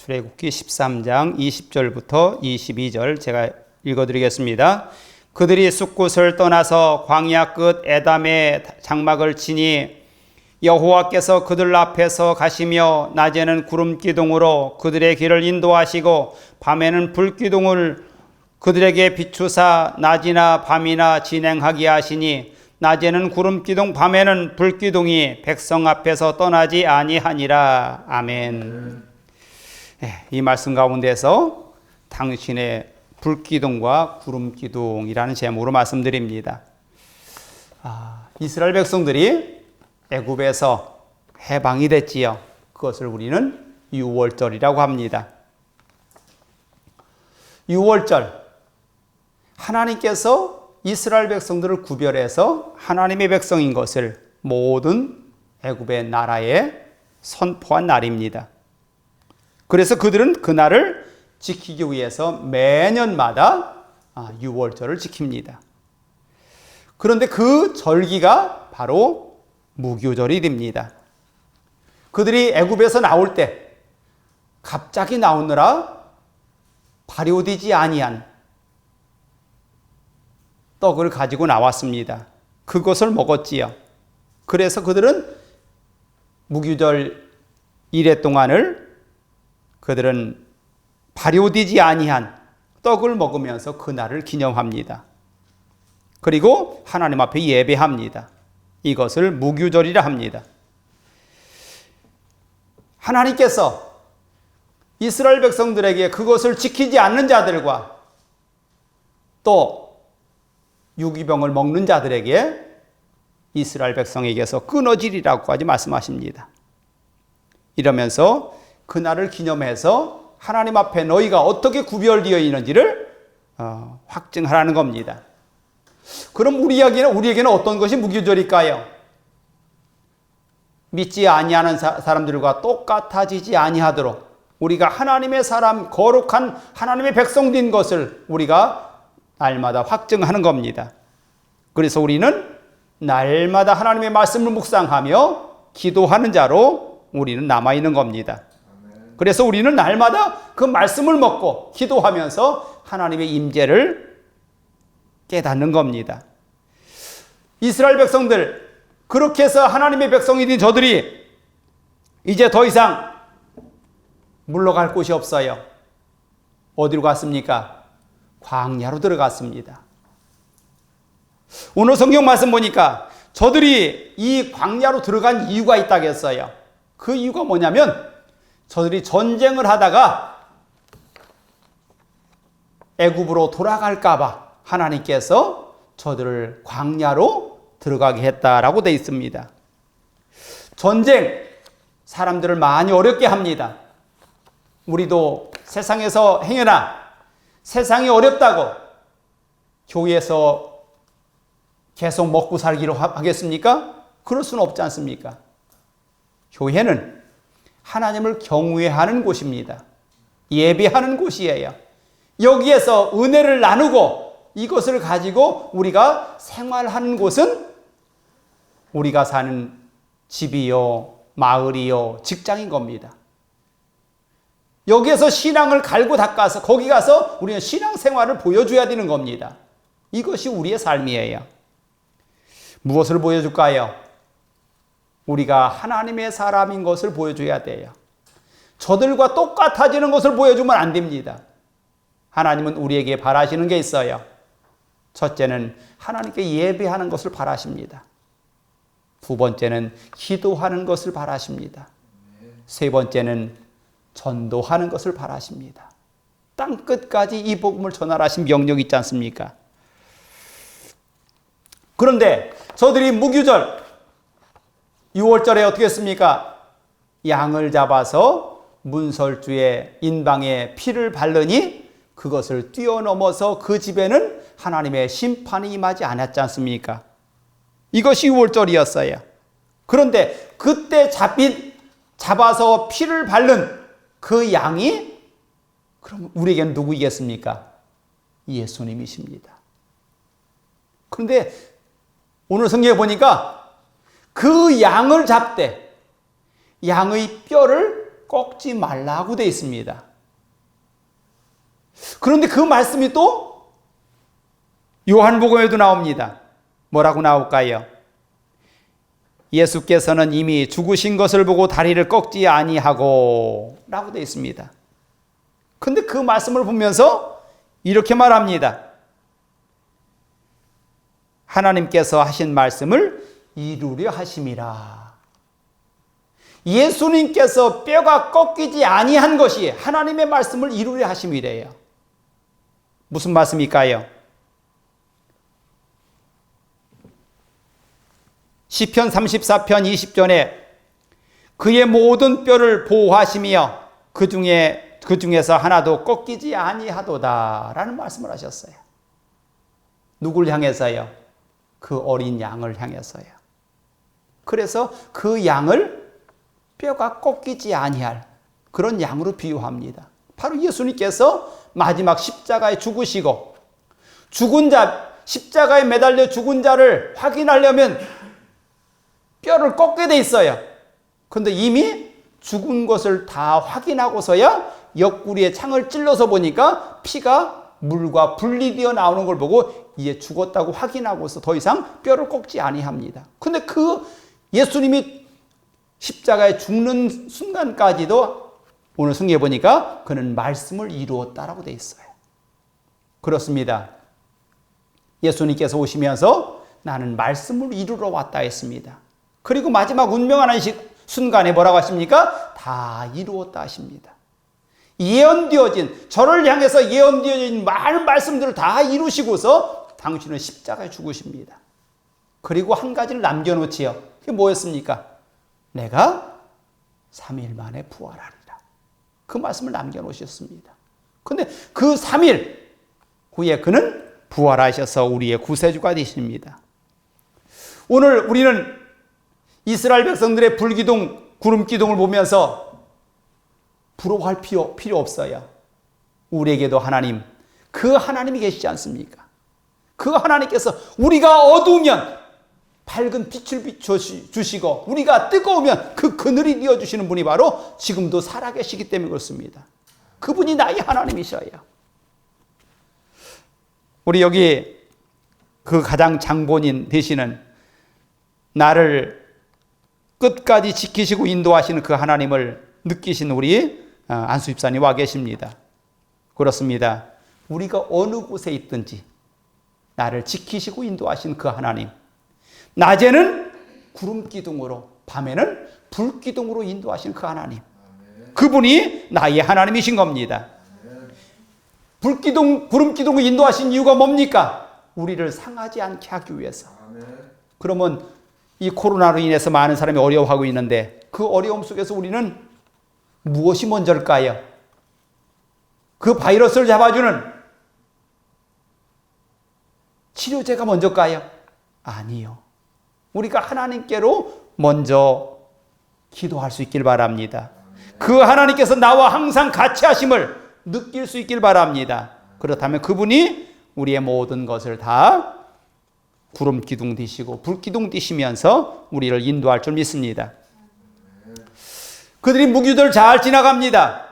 출애굽기 13장 20절부터 22절 제가 읽어드리겠습니다. 그들이 숫곳을 떠나서 광야 끝 에담의 장막을 치니 여호와께서 그들 앞에서 가시며 낮에는 구름 기둥으로 그들의 길을 인도하시고 밤에는 불 기둥을 그들에게 비추사 낮이나 밤이나 진행하게 하시니 낮에는 구름 기둥 밤에는 불 기둥이 백성 앞에서 떠나지 아니하니라. 아멘. 이 말씀 가운데서 당신의 불기둥과 구름기둥이라는 제목으로 말씀드립니다. 이스라엘 백성들이 애굽에서 해방이 됐지요. 그것을 우리는 유월절이라고 합니다. 유월절, 하나님께서 이스라엘 백성들을 구별해서 하나님의 백성인 것을 모든 애굽의 나라에 선포한 날입니다. 그래서 그들은 그 날을 지키기 위해서 매년마다 유월절을 지킵니다. 그런데 그 절기가 바로 무교절이 됩니다. 그들이 애굽에서 나올 때 갑자기 나오느라 발효되지 아니한 떡을 가지고 나왔습니다. 그것을 먹었지요. 그래서 그들은 무교절 이래 동안을 그들은 발효되지 아니한 떡을 먹으면서 그날을 기념합니다. 그리고 하나님 앞에 예배합니다. 이것을 무교절이라 합니다. 하나님께서 이스라엘 백성들에게 그것을 지키지 않는 자들과 또 유기병을 먹는 자들에게 이스라엘 백성에게서 끊어지리라고까지 말씀하십니다. 이러면서 그날을 기념해서 하나님 앞에 너희가 어떻게 구별되어 있는지를 확증하라는 겁니다. 그럼 우리에게는 어떤 것이 무교절일까요? 믿지 아니하는 사람들과 똑같아지지 아니하도록 우리가 하나님의 사람, 거룩한 하나님의 백성된 것을 우리가 날마다 확증하는 겁니다. 그래서 우리는 날마다 하나님의 말씀을 묵상하며 기도하는 자로 우리는 남아있는 겁니다. 그래서 우리는 날마다 그 말씀을 먹고 기도하면서 하나님의 임재를 깨닫는 겁니다. 이스라엘 백성들, 그렇게 해서 하나님의 백성이 된 저들이 이제 더 이상 물러갈 곳이 없어요. 어디로 갔습니까? 광야로 들어갔습니다. 오늘 성경 말씀 보니까 저들이 이 광야로 들어간 이유가 있다고 했어요. 그 이유가 뭐냐면 저들이 전쟁을 하다가 애굽으로 돌아갈까 봐 하나님께서 저들을 광야로 들어가게 했다라고 되어 있습니다. 전쟁, 사람들을 많이 어렵게 합니다. 우리도 세상에서 행여나 세상이 어렵다고 교회에서 계속 먹고 살기로 하겠습니까? 그럴 수는 없지 않습니까? 교회는 하나님을 경외하는 곳입니다. 예배하는 곳이에요. 여기에서 은혜를 나누고 이것을 가지고 우리가 생활하는 곳은 우리가 사는 집이요, 마을이요, 직장인 겁니다. 여기에서 신앙을 갈고 닦아서 거기 가서 우리는 신앙생활을 보여줘야 되는 겁니다. 이것이 우리의 삶이에요. 무엇을 보여줄까요? 우리가 하나님의 사람인 것을 보여줘야 돼요. 저들과 똑같아지는 것을 보여주면 안 됩니다. 하나님은 우리에게 바라시는 게 있어요. 첫째는 하나님께 예배하는 것을 바라십니다. 두 번째는 기도하는 것을 바라십니다. 세 번째는 전도하는 것을 바라십니다. 땅 끝까지 이 복음을 전하라신 명령이 있지 않습니까? 그런데 저들이 무교절, 유월절에 어떻게 했습니까? 양을 잡아서 문설주에 인방에 피를 바르니 그것을 뛰어넘어서 그 집에는 하나님의 심판이 임하지 않았지 않습니까? 이것이 유월절이었어요. 그런데 그때 잡아서 피를 바른 그 양이 그럼 우리에게는 누구이겠습니까? 예수님이십니다. 그런데 오늘 성경에 보니까 그 양을 잡되 양의 뼈를 꺾지 말라고 되어 있습니다. 그런데 그 말씀이 또 요한복음에도 나옵니다. 뭐라고 나올까요? 예수께서는 이미 죽으신 것을 보고 다리를 꺾지 아니하고 라고 되어 있습니다. 근데 그 말씀을 보면서 이렇게 말합니다. 하나님께서 하신 말씀을 이루려 하심이라. 예수님께서 뼈가 꺾이지 아니한 것이 하나님의 말씀을 이루려 하심이래요. 무슨 말씀일까요? 시편 34편 20절에 그의 모든 뼈를 보호하시며 그 중에서 하나도 꺾이지 아니하도다 라는 말씀을 하셨어요. 누굴 향해서요? 그 어린 양을 향해서요. 그래서 그 양을 뼈가 꺾이지 아니할 그런 양으로 비유합니다. 바로 예수님께서 마지막 십자가에 죽으시고 죽은 자, 십자가에 매달려 죽은 자를 확인하려면 뼈를 꺾게 돼 있어요. 그런데 이미 죽은 것을 다 확인하고서야 옆구리에 창을 찔러서 보니까 피가 물과 분리되어 나오는 걸 보고 이제 죽었다고 확인하고서 더 이상 뼈를 꺾지 아니합니다. 근데 그 예수님이 십자가에 죽는 순간까지도 오늘 성경에 보니까 그는 말씀을 이루었다라고 돼 있어요. 그렇습니다. 예수님께서 오시면서 나는 말씀을 이루러 왔다 했습니다. 그리고 마지막 운명하는 순간에 뭐라고 하십니까? 다 이루었다 하십니다. 예언되어진, 저를 향해서 예언되어진 많은 말씀들을 다 이루시고서 당신은 십자가에 죽으십니다. 그리고 한 가지를 남겨놓지요. 그게 뭐였습니까? 내가 3일 만에 부활하리라. 그 말씀을 남겨놓으셨습니다. 근데 그 3일 후에 그는 부활하셔서 우리의 구세주가 되십니다. 오늘 우리는 이스라엘 백성들의 불기둥, 구름기둥을 보면서 부러워할 필요 없어요. 우리에게도 하나님, 그 하나님이 계시지 않습니까? 그 하나님께서 우리가 어두우면 밝은 빛을 비춰주시고 우리가 뜨거우면 그 그늘이 되어주시는 분이 바로 지금도 살아계시기 때문에 그렇습니다. 그분이 나의 하나님이셔요. 우리 여기 그 가장 장본인 되시는 나를 끝까지 지키시고 인도하시는 그 하나님을 느끼신 우리 안수 집사님 와 계십니다. 그렇습니다. 우리가 어느 곳에 있든지 나를 지키시고 인도하신 그 하나님, 낮에는 구름기둥으로 밤에는 불기둥으로 인도하신 그 하나님, 그분이 나의 하나님이신 겁니다. 불기둥, 구름기둥을 인도하신 이유가 뭡니까? 우리를 상하지 않게 하기 위해서. 그러면 이 코로나로 인해서 많은 사람이 어려워하고 있는데 그 어려움 속에서 우리는 무엇이 먼저일까요? 그 바이러스를 잡아주는 치료제가 먼저일까요? 아니요. 우리가 하나님께로 먼저 기도할 수 있길 바랍니다. 그 하나님께서 나와 항상 같이 하심을 느낄 수 있길 바랍니다. 그렇다면 그분이 우리의 모든 것을 다 구름 기둥 뒤시고 불 기둥 뒤시면서 우리를 인도할 줄 믿습니다. 그들이 무기들 잘 지나갑니다.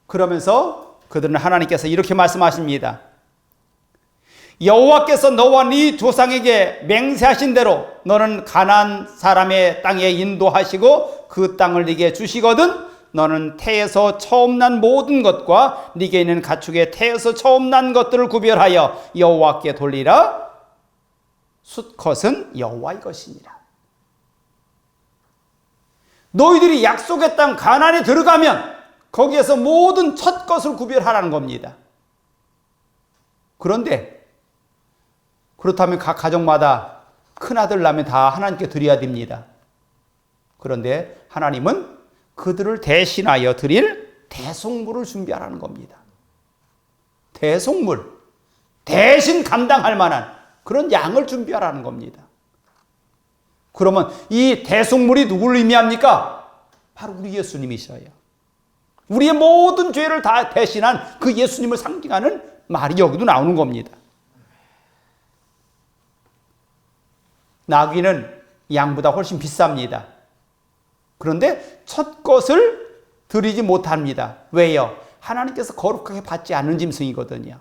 그러면서 그들은 하나님께서 이렇게 말씀하십니다. 여호와께서 너와 네 조상에게 맹세하신 대로 너는 가나안 사람의 땅에 인도하시고 그 땅을 네게 주시거든 너는 태에서 처음 난 모든 것과 네게 있는 가축의 태에서 처음 난 것들을 구별하여 여호와께 돌리라. 숫것은 여호와의 것이니라. 너희들이 약속의 땅 가나안에 들어가면 거기에서 모든 첫 것을 구별하라는 겁니다. 그런데 그렇다면 각 가정마다 큰아들 나면 다 하나님께 드려야 됩니다. 그런데 하나님은 그들을 대신하여 드릴 대속물을 준비하라는 겁니다. 대속물, 대신 감당할 만한 그런 양을 준비하라는 겁니다. 그러면 이 대속물이 누구를 의미합니까? 바로 우리 예수님이셔요. 우리의 모든 죄를 다 대신한 그 예수님을 상징하는 말이 여기도 나오는 겁니다. 나귀는 양보다 훨씬 비쌉니다. 그런데 첫 것을 드리지 못합니다. 왜요? 하나님께서 거룩하게 받지 않는 짐승이거든요.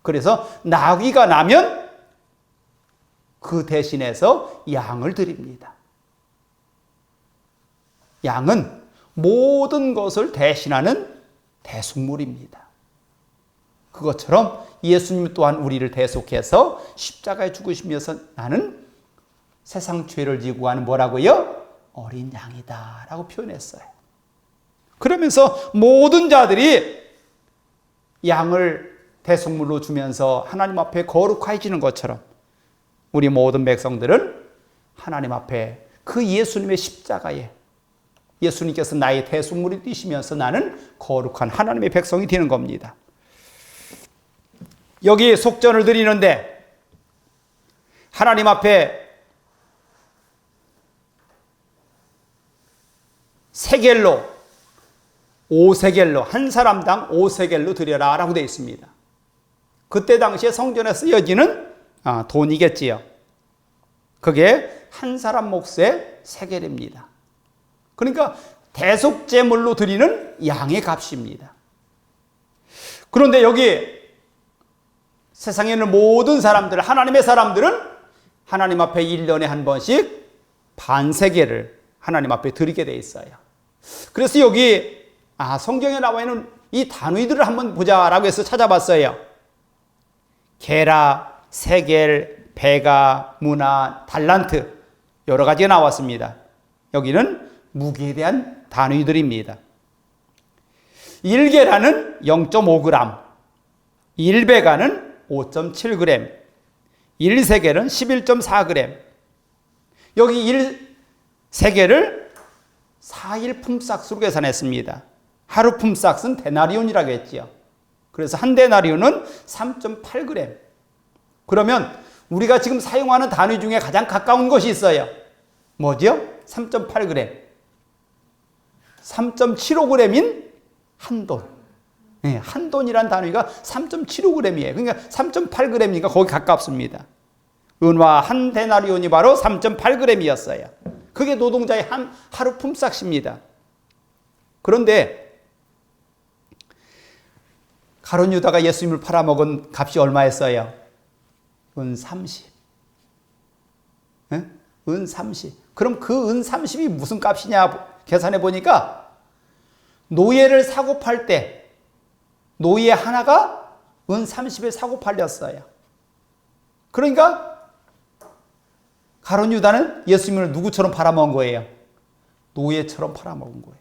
그래서 나귀가 나면 그 대신해서 양을 드립니다. 양은 모든 것을 대신하는 대속물입니다. 그것처럼 예수님 또한 우리를 대속해서 십자가에 죽으시면서 나는 세상 죄를 지고 가는 뭐라고요? 어린 양이다 라고 표현했어요. 그러면서 모든 자들이 양을 대속물로 주면서 하나님 앞에 거룩해지는 것처럼 우리 모든 백성들은 하나님 앞에 그 예수님의 십자가에 예수님께서 나의 대속물이 되시면서 나는 거룩한 하나님의 백성이 되는 겁니다. 여기 속전을 드리는데 하나님 앞에 세겔로 5세겔로 한 사람당 5세겔로 드려라 라고 되어 있습니다. 그때 당시에 성전에 쓰여지는 돈이겠지요. 그게 한 사람 몫의 세겔입니다. 그러니까 대속제물로 드리는 양의 값입니다. 그런데 여기 세상에 있는 모든 사람들, 하나님의 사람들은 하나님 앞에 1년에 한 번씩 반세겔을 하나님 앞에 드리게 돼 있어요. 그래서 여기 성경에 나와 있는 이 단위들을 한번 보자라고 해서 찾아봤어요. 게라, 세겔, 베가, 무나, 달란트 여러 가지가 나왔습니다. 여기는 무게에 대한 단위들입니다. 1게라는 0.5g, 1베가는 5.7g, 1세겔은 11.4g. 여기 1세겔을 4일 품삯으로 계산했습니다. 하루 품삯은 데나리온이라고 했지요. 그래서 한 데나리온은 3.8g. 그러면 우리가 지금 사용하는 단위 중에 가장 가까운 것이 있어요. 뭐죠? 3.8g. 3.75g인 한돈. 네, 한돈이란 단위가 3.75g이에요. 그러니까 3.8g이니까 거기 가깝습니다. 은화 한 데나리온이 바로 3.8g이었어요. 그게 노동자의 하루 품삯입니다. 그런데 가룟 유다가 예수님을 팔아먹은 값이 얼마였어요? 은 30. 네? 은 30. 그럼 그 은 30이 무슨 값이냐 계산해 보니까 노예를 사고 팔 때 노예 하나가 은 30에 사고 팔렸어요. 그러니까 가룟 유다는 예수님을 누구처럼 팔아먹은 거예요? 노예처럼 팔아먹은 거예요.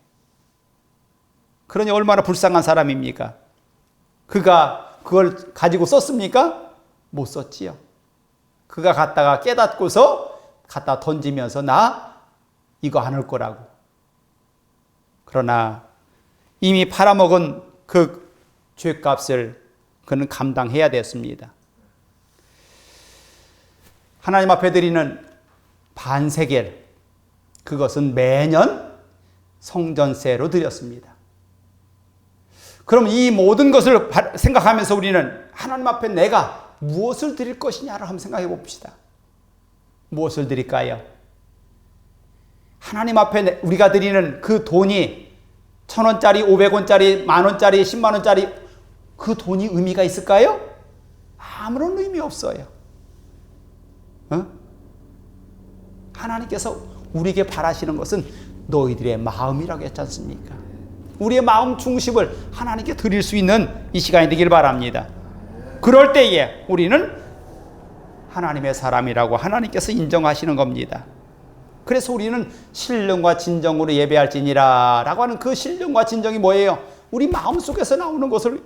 그러니 얼마나 불쌍한 사람입니까? 그가 그걸 가지고 썼습니까? 못 썼지요. 그가 갖다가 깨닫고서 갖다 던지면서 나 이거 안 할 거라고. 그러나 이미 팔아먹은 그 죄값을 그는 감당해야 됐습니다. 하나님 앞에 드리는 반세겔, 그것은 매년 성전세로 드렸습니다. 그럼 이 모든 것을 생각하면서 우리는 하나님 앞에 내가 무엇을 드릴 것이냐를 한번 생각해 봅시다. 무엇을 드릴까요? 하나님 앞에 우리가 드리는 그 돈이 1,000원짜리, 500원짜리, 만원짜리, 10만원짜리 그 돈이 의미가 있을까요? 아무런 의미 없어요. 하나님께서 우리에게 바라시는 것은 너희들의 마음이라고 했지 않습니까? 우리의 마음 중심을 하나님께 드릴 수 있는 이 시간이 되길 바랍니다. 그럴 때에 우리는 하나님의 사람이라고 하나님께서 인정하시는 겁니다. 그래서 우리는 신령과 진정으로 예배할지니라 라고 하는 그 신령과 진정이 뭐예요? 우리 마음속에서 나오는 것을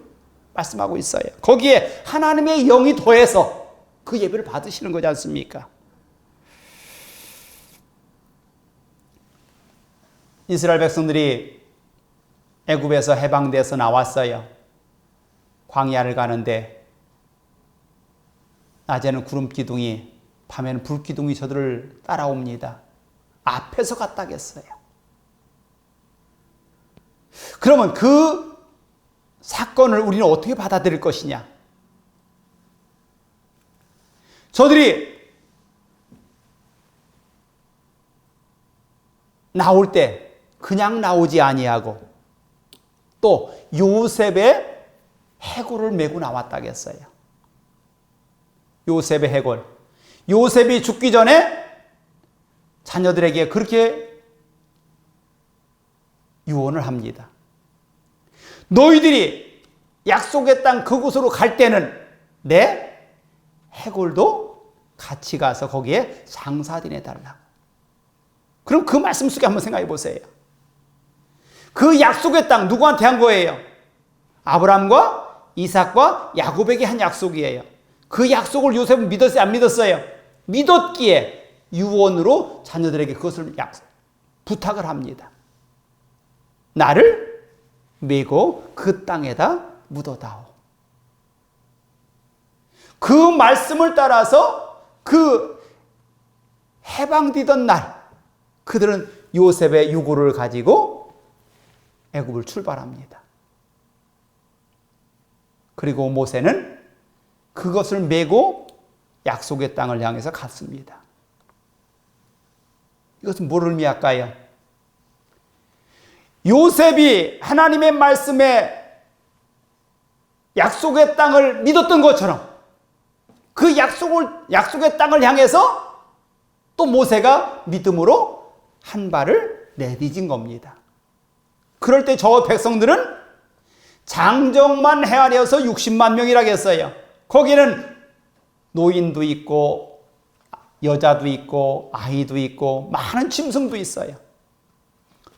말씀하고 있어요. 거기에 하나님의 영이 더해서 그 예배를 받으시는 거지 않습니까? 이스라엘 백성들이 애굽에서 해방돼서 나왔어요. 광야를 가는데 낮에는 구름 기둥이, 밤에는 불 기둥이 저들을 따라옵니다. 앞에서 갔다겠어요. 그러면 그 사건을 우리는 어떻게 받아들일 것이냐? 저들이 나올 때 그냥 나오지 아니하고 또 요셉의 해골을 메고 나왔다겠어요. 요셉의 해골. 요셉이 죽기 전에 자녀들에게 그렇게 유언을 합니다. 너희들이 약속의 땅 그곳으로 갈 때는 내 해골도 같이 가서 거기에 장사 지내달라고. 그럼 그 말씀 속에 한번 생각해 보세요. 그 약속의 땅 누구한테 한 거예요? 아브라함과 이삭과 야곱에게 한 약속이에요. 그 약속을 요셉은 믿었어요? 안 믿었어요? 믿었기에 유언으로 자녀들에게 그것을 부탁을 합니다. 나를 메고 그 땅에다 묻어다오. 그 말씀을 따라서 그 해방되던 날 그들은 요셉의 유고를 가지고 애굽을 출발합니다. 그리고 모세는 그것을 메고 약속의 땅을 향해서 갔습니다. 이것은 뭘 의미할까요? 요셉이 하나님의 말씀에 약속의 땅을 믿었던 것처럼 그 약속의 땅을 향해서 또 모세가 믿음으로 한 발을 내디딘 겁니다. 그럴 때 저 백성들은 장정만 헤아려서 60만 명이라고 했어요. 거기는 노인도 있고 여자도 있고 아이도 있고 많은 짐승도 있어요.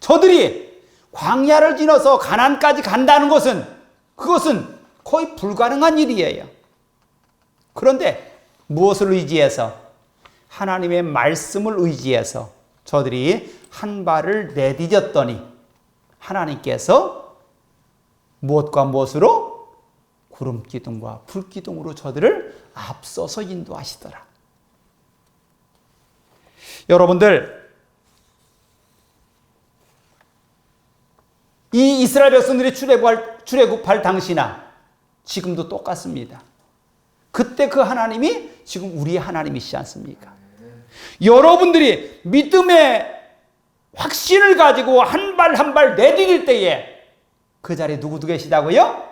저들이 광야를 지나서 가나안까지 간다는 것은 그것은 거의 불가능한 일이에요. 그런데 무엇을 의지해서? 하나님의 말씀을 의지해서 저들이 한 발을 내디뎠더니 하나님께서 무엇과 무엇으로? 구름기둥과 불기둥으로 저들을 앞서서 인도하시더라. 여러분들, 이 이스라엘 백성들이 출애굽할 당시나 지금도 똑같습니다. 그때 그 하나님이 지금 우리의 하나님이시지 않습니까? 여러분들이 믿음의 확신을 가지고 한 발 한 발 내디딜 때에 그 자리에 누구도 계시다고요?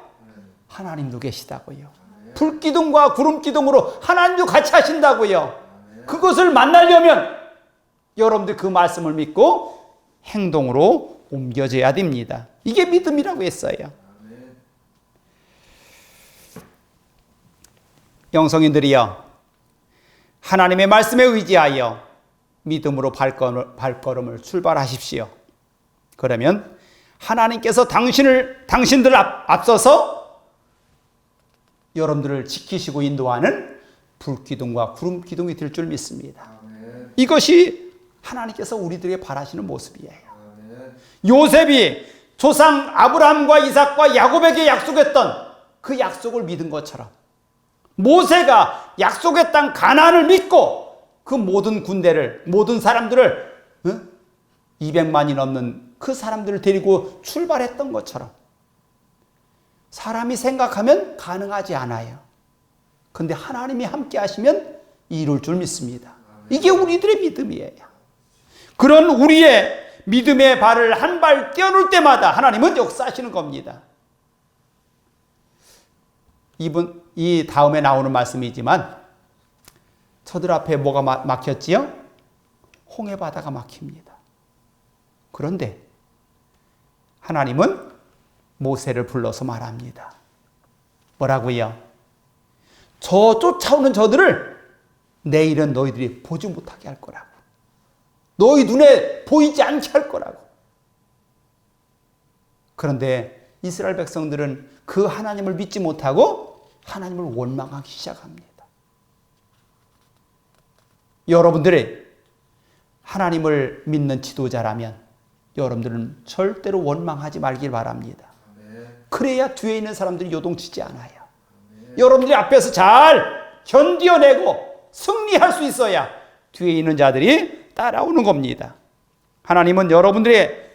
하나님도 계시다고요. 불기둥과 구름기둥으로 하나님도 같이 하신다고요. 그것을 만나려면 여러분들 그 말씀을 믿고 행동으로 옮겨져야 됩니다. 이게 믿음이라고 했어요. 영성인들이여, 하나님의 말씀에 의지하여 믿음으로 발걸음을 출발하십시오. 그러면 하나님께서 당신들 앞서서 여러분들을 지키시고 인도하는 불기둥과 구름기둥이 될 줄 믿습니다. 이것이 하나님께서 우리들에게 바라시는 모습이에요. 요셉이 조상 아브라함과 이삭과 야곱에게 약속했던 그 약속을 믿은 것처럼 모세가 약속의 땅 가나안을 믿고 그 모든 군대를, 모든 사람들을 200만이 넘는 그 사람들을 데리고 출발했던 것처럼 사람이 생각하면 가능하지 않아요. 그런데 하나님이 함께 하시면 이룰 줄 믿습니다. 이게 우리들의 믿음이에요. 그런 우리의 믿음의 발을 한 발 떼어놓을 때마다 하나님은 역사하시는 겁니다. 이 다음에 나오는 말씀이지만 저들 앞에 뭐가 막혔지요? 홍해바다가 막힙니다. 그런데 하나님은 모세를 불러서 말합니다. 뭐라고요? 저 쫓아오는 저들을 내일은 너희들이 보지 못하게 할 거라고. 너희 눈에 보이지 않게 할 거라고. 그런데 이스라엘 백성들은 그 하나님을 믿지 못하고 하나님을 원망하기 시작합니다. 여러분들이 하나님을 믿는 지도자라면 여러분들은 절대로 원망하지 말길 바랍니다. 그래야 뒤에 있는 사람들이 요동치지 않아요. 여러분들이 앞에서 잘 견뎌내고 승리할 수 있어야 뒤에 있는 자들이 따라오는 겁니다. 하나님은 여러분들의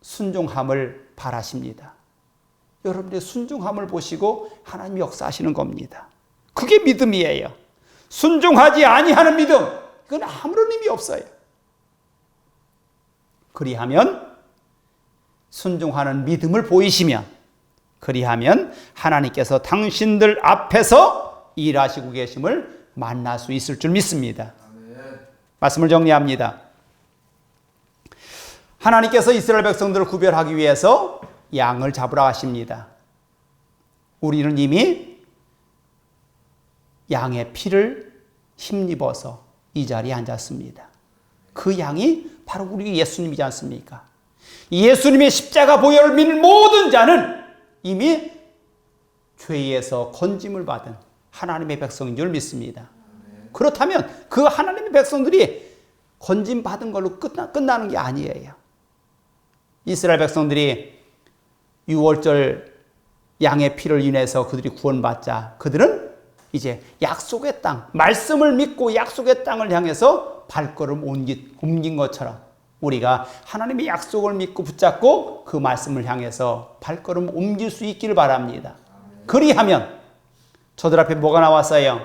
순종함을 바라십니다. 여러분들의 순종함을 보시고 하나님이 역사하시는 겁니다. 그게 믿음이에요. 순종하지 아니하는 믿음, 그건 아무런 의미 없어요. 그리하면 순종하는 믿음을 보이시면, 그리하면 하나님께서 당신들 앞에서 일하시고 계심을 만날 수 있을 줄 믿습니다. 말씀을 정리합니다. 하나님께서 이스라엘 백성들을 구별하기 위해서 양을 잡으라 하십니다. 우리는 이미 양의 피를 힘입어서 이 자리에 앉았습니다. 그 양이 바로 우리 예수님이지 않습니까? 예수님의 십자가 보혈을 믿는 모든 자는 이미 죄에서 건짐을 받은 하나님의 백성인 줄 믿습니다. 그렇다면 그 하나님의 백성들이 건짐 받은 걸로 끝나는 게 아니에요. 이스라엘 백성들이 6월절 양의 피를 인해서 그들이 구원받자 그들은 이제 약속의 땅, 말씀을 믿고 약속의 땅을 향해서 발걸음 옮긴 것처럼 우리가 하나님의 약속을 믿고 붙잡고 그 말씀을 향해서 발걸음 옮길 수 있기를 바랍니다. 그리하면 저들 앞에 뭐가 나왔어요?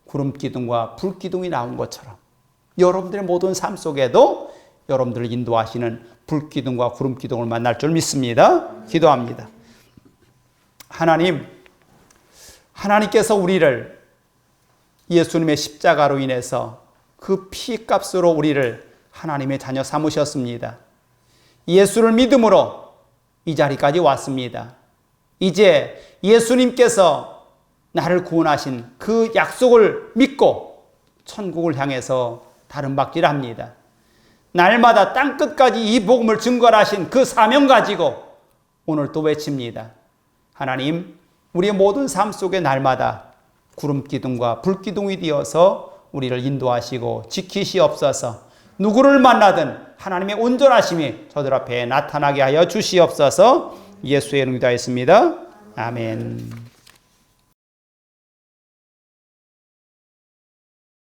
구름 기둥과 불 기둥이 나온 것처럼 여러분들의 모든 삶 속에도 여러분들을 인도하시는 불 기둥과 구름 기둥을 만날 줄 믿습니다. 기도합니다. 하나님께서 우리를 예수님의 십자가로 인해서 그 피값으로 우리를 하나님의 자녀 삼으셨습니다. 예수를 믿음으로 이 자리까지 왔습니다. 이제 예수님께서 나를 구원하신 그 약속을 믿고 천국을 향해서 다름박질 합니다. 날마다 땅끝까지 이 복음을 증거하신 그 사명 가지고 오늘 또 외칩니다. 하나님, 우리의 모든 삶 속에 날마다 구름 기둥과 불 기둥이 되어서 우리를 인도하시고 지키시옵소서. 누구를 만나든 하나님의 온전하심이 저들 앞에 나타나게 하여 주시옵소서. 예수의 이름으로 기도하였습니다. 아멘.